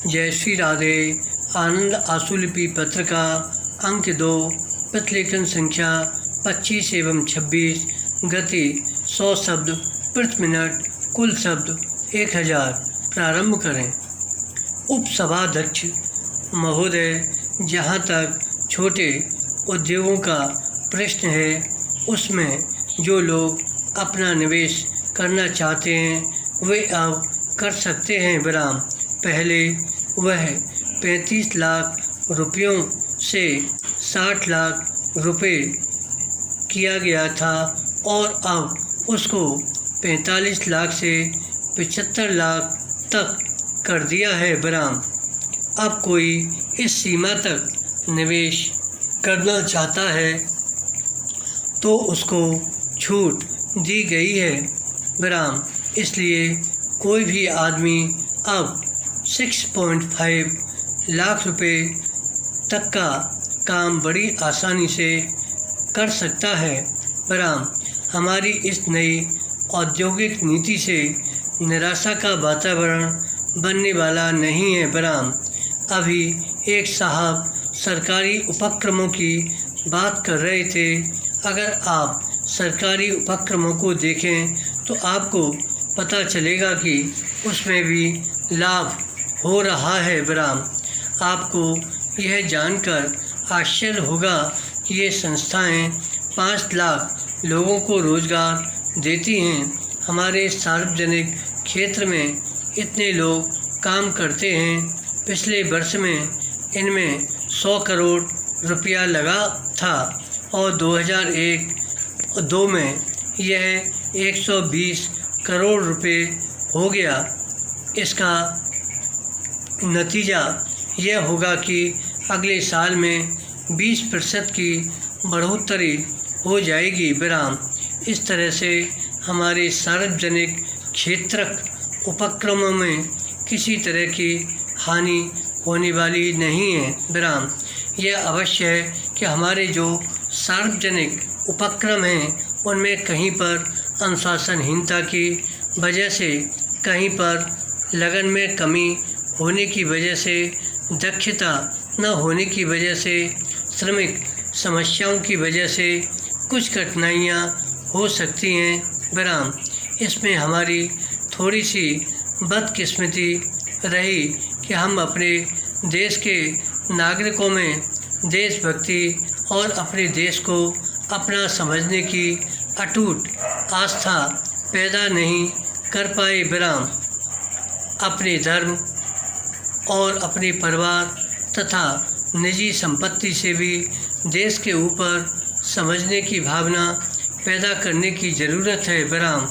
जय श्री राधे। आनंद आशुलिपि पत्र का अंक 2, प्रतिलेखन संख्या 25 एवं 26, गति 100 शब्द प्रति मिनट, कुल शब्द 1000। प्रारंभ करें। उपसभाध्यक्ष महोदय, जहाँ तक छोटे उद्योगों का प्रश्न है, उसमें जो लोग अपना निवेश करना चाहते हैं वे अब कर सकते हैं विराम। पहले वह 35 लाख रुपयों से 60 लाख रुपए किया गया था और अब उसको 45 लाख से 75 लाख तक कर दिया है विराम। अब कोई इस सीमा तक निवेश करना चाहता है तो उसको छूट दी गई है विराम। इसलिए कोई भी आदमी अब 6.5 लाख रुपए तक का काम बड़ी आसानी से कर सकता है विराम। हमारी इस नई औद्योगिक नीति से निराशा का वातावरण बनने वाला नहीं है विराम। अभी एक साहब सरकारी उपक्रमों की बात कर रहे थे। अगर आप सरकारी उपक्रमों को देखें तो आपको पता चलेगा कि उसमें भी लाभ हो रहा है विराम। आपको यह जानकर आश्चर्य होगा कि ये संस्थाएं 5 लाख लोगों को रोज़गार देती हैं। हमारे सार्वजनिक क्षेत्र में इतने लोग काम करते हैं। पिछले वर्ष में इनमें 100 करोड़ रुपया लगा था और 2001-2 में यह 120 करोड़ रुपए हो गया। इसका नतीजा यह होगा कि अगले साल में 20% की बढ़ोतरी हो जाएगी विराम। इस तरह से हमारे सार्वजनिक क्षेत्रक उपक्रमों में किसी तरह की हानि होने वाली नहीं है विराम। यह अवश्य है कि हमारे जो सार्वजनिक उपक्रम हैं उनमें कहीं पर अनुशासनहीनता की वजह से, कहीं पर लगन में कमी होने की वजह से, दक्षता न होने की वजह से, श्रमिक समस्याओं की वजह से कुछ कठिनाइयाँ हो सकती हैं विराम। इसमें हमारी थोड़ी सी बदकिस्मती रही कि हम अपने देश के नागरिकों में देशभक्ति और अपने देश को अपना समझने की अटूट आस्था पैदा नहीं कर पाए विराम। अपने धर्म और अपने परिवार तथा निजी संपत्ति से भी देश के ऊपर समझने की भावना पैदा करने की ज़रूरत है विराम।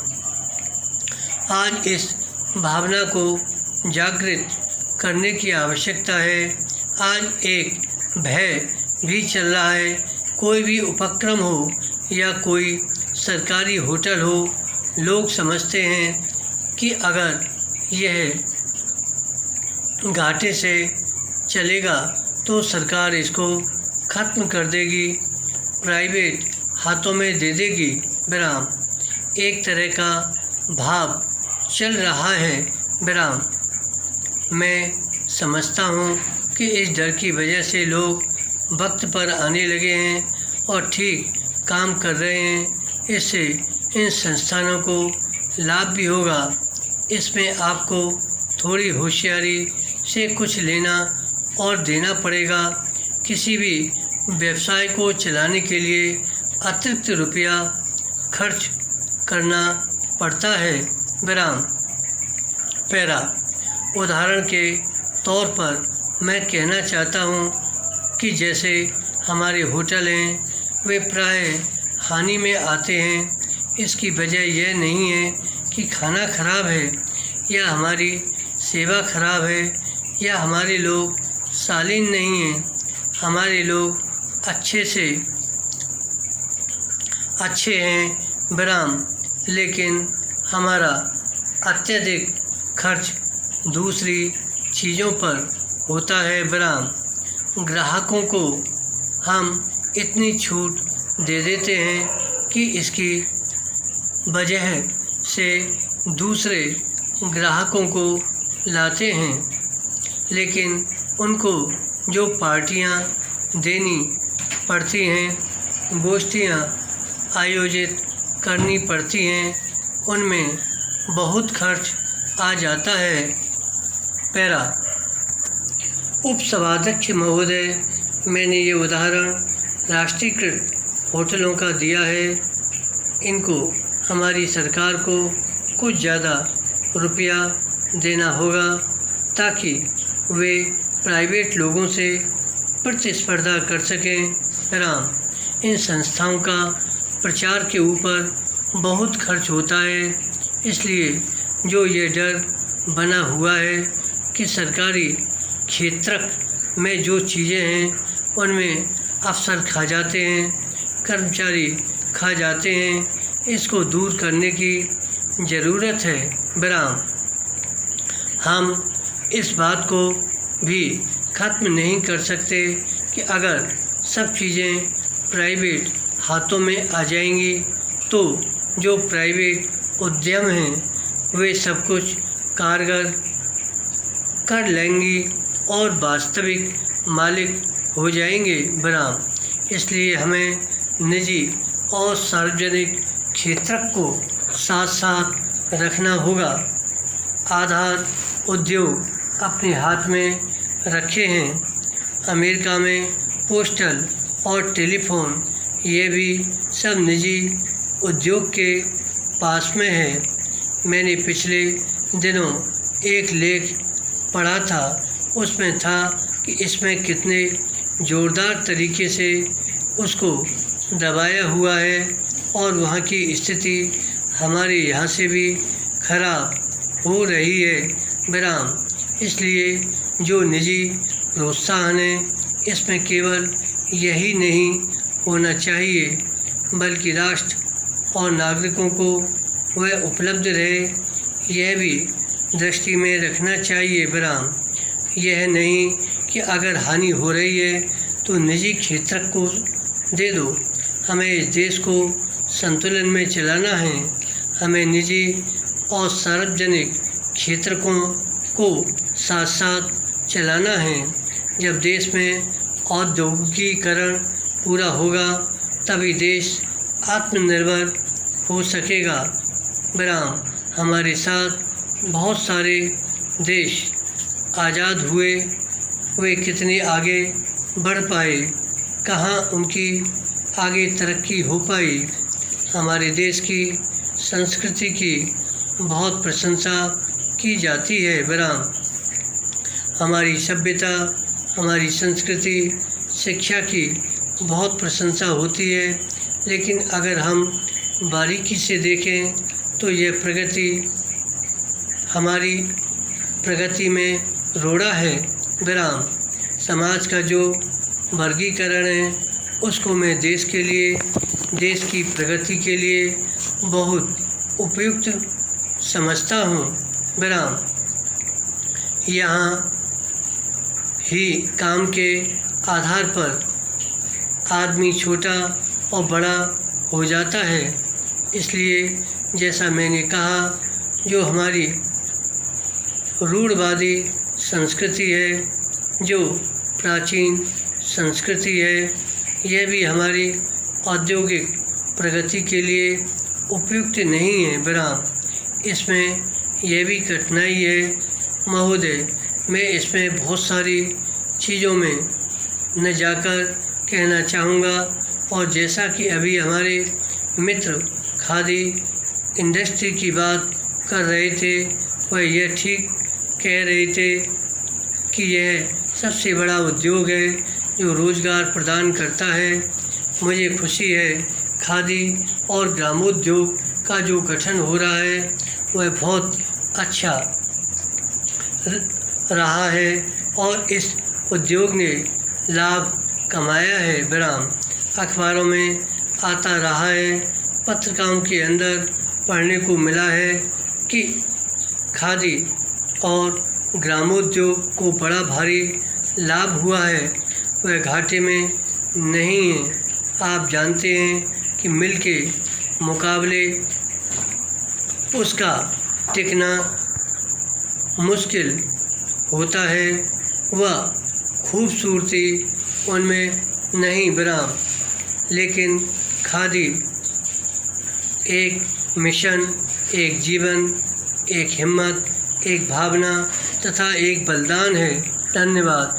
आज इस भावना को जागृत करने की आवश्यकता है। आज एक भय भी चल रहा है। कोई भी उपक्रम हो या कोई सरकारी होटल हो, लोग समझते हैं कि अगर यह घाटे से चलेगा तो सरकार इसको ख़त्म कर देगी, प्राइवेट हाथों में दे देगी विराम। एक तरह का भाव चल रहा है विराम। मैं समझता हूँ कि इस डर की वजह से लोग वक्त पर आने लगे हैं और ठीक काम कर रहे हैं। इससे इन संस्थानों को लाभ भी होगा। इसमें आपको थोड़ी होशियारी से कुछ लेना और देना पड़ेगा। किसी भी व्यवसाय को चलाने के लिए अतिरिक्त रुपया खर्च करना पड़ता है विराम। पैरा उदाहरण के तौर पर मैं कहना चाहता हूँ कि जैसे हमारे होटल हैं वे प्रायः हानि में आते हैं। इसकी वजह यह नहीं है कि खाना खराब है या हमारी सेवा खराब है या हमारे लोग शालीन नहीं हैं। हमारे लोग अच्छे हैं विराम, लेकिन हमारा अत्यधिक खर्च दूसरी चीज़ों पर होता है विराम। ग्राहकों को हम इतनी छूट दे देते हैं कि इसकी वजह से दूसरे ग्राहकों को लाते हैं। लेकिन उनको जो पार्टियां देनी पड़ती हैं, गोष्ठियां आयोजित करनी पड़ती हैं, उनमें बहुत खर्च आ जाता है। पैरा। उपसभाध्यक्ष महोदय, मैंने ये उदाहरण राष्ट्रीयकृत होटलों का दिया है। इनको हमारी सरकार को कुछ ज़्यादा रुपया देना होगा ताकि वे प्राइवेट लोगों से प्रतिस्पर्धा कर सकें। राम। इन संस्थाओं का प्रचार के ऊपर बहुत खर्च होता है, इसलिए जो ये डर बना हुआ है कि सरकारी क्षेत्र में जो चीज़ें हैं उनमें अफसर खा जाते हैं, कर्मचारी खा जाते हैं, इसको दूर करने की ज़रूरत है। विराम। हम इस बात को भी ख़त्म नहीं कर सकते कि अगर सब चीज़ें प्राइवेट हाथों में आ जाएंगी तो जो प्राइवेट उद्यम हैं वे सब कुछ कारगर कर लेंगी और वास्तविक मालिक हो जाएंगे। विराम। इसलिए हमें निजी और सार्वजनिक क्षेत्र को साथ साथ रखना होगा। आधार उद्योग अपने हाथ में रखे हैं। अमेरिका में पोस्टल और टेलीफोन ये भी सब निजी उद्योग के पास में है। मैंने पिछले दिनों एक लेख पढ़ा था, उसमें था कि इसमें कितने ज़ोरदार तरीके से उसको दबाया हुआ है और वहाँ की स्थिति हमारे यहाँ से भी खराब हो रही है। विराम। इसलिए जो निजी प्रोत्साहन है इसमें केवल यही नहीं होना चाहिए बल्कि राष्ट्र और नागरिकों को वह उपलब्ध रहे, यह भी दृष्टि में रखना चाहिए। विराम। यह नहीं कि अगर हानि हो रही है तो निजी क्षेत्र को दे दो। हमें इस देश को संतुलन में चलाना है। हमें निजी और सार्वजनिक क्षेत्रों को साथ साथ चलाना है। जब देश में औद्योगिकीकरण पूरा होगा तभी देश आत्मनिर्भर हो सकेगा। विराम। हमारे साथ बहुत सारे देश आज़ाद हुए, वे कितने आगे बढ़ पाए, कहाँ उनकी आगे तरक्की हो पाई। हमारे देश की संस्कृति की बहुत प्रशंसा की जाती है। विराम। हमारी सभ्यता, हमारी संस्कृति, शिक्षा की बहुत प्रशंसा होती है, लेकिन अगर हम बारीकी से देखें तो यह प्रगति हमारी प्रगति में रोड़ा है। विराम। समाज का जो वर्गीकरण है उसको मैं देश के लिए, देश की प्रगति के लिए बहुत उपयुक्त समझता हूँ। विराम। यहाँ ही काम के आधार पर आदमी छोटा और बड़ा हो जाता है। इसलिए जैसा मैंने कहा, जो हमारी रूढ़वादी संस्कृति है, जो प्राचीन संस्कृति है, यह भी हमारी औद्योगिक प्रगति के लिए उपयुक्त नहीं है। विराम। इसमें यह भी कठिनाई है महोदय, मैं इसमें बहुत सारी चीज़ों में न जाकर कहना चाहूँगा। और जैसा कि अभी हमारे मित्र खादी इंडस्ट्री की बात कर रहे थे, वह यह ठीक कह रहे थे कि यह सबसे बड़ा उद्योग है जो रोज़गार प्रदान करता है। मुझे खुशी है खादी और ग्रामोद्योग का जो गठन हो रहा है वह बहुत अच्छा रहा है और इस उद्योग ने लाभ कमाया है। विराम। अखबारों में आता रहा है, पत्रिकाओं के अंदर पढ़ने को मिला है कि खादी और ग्रामोद्योग को बड़ा भारी लाभ हुआ है, वह घाटे में नहीं है। आप जानते हैं कि मिल के मुकाबले उसका टिकना मुश्किल होता है। वह खूबसूरती उनमें नहीं बराम, लेकिन खादी एक मिशन, एक जीवन, एक हिम्मत, एक भावना तथा एक बलिदान है। धन्यवाद।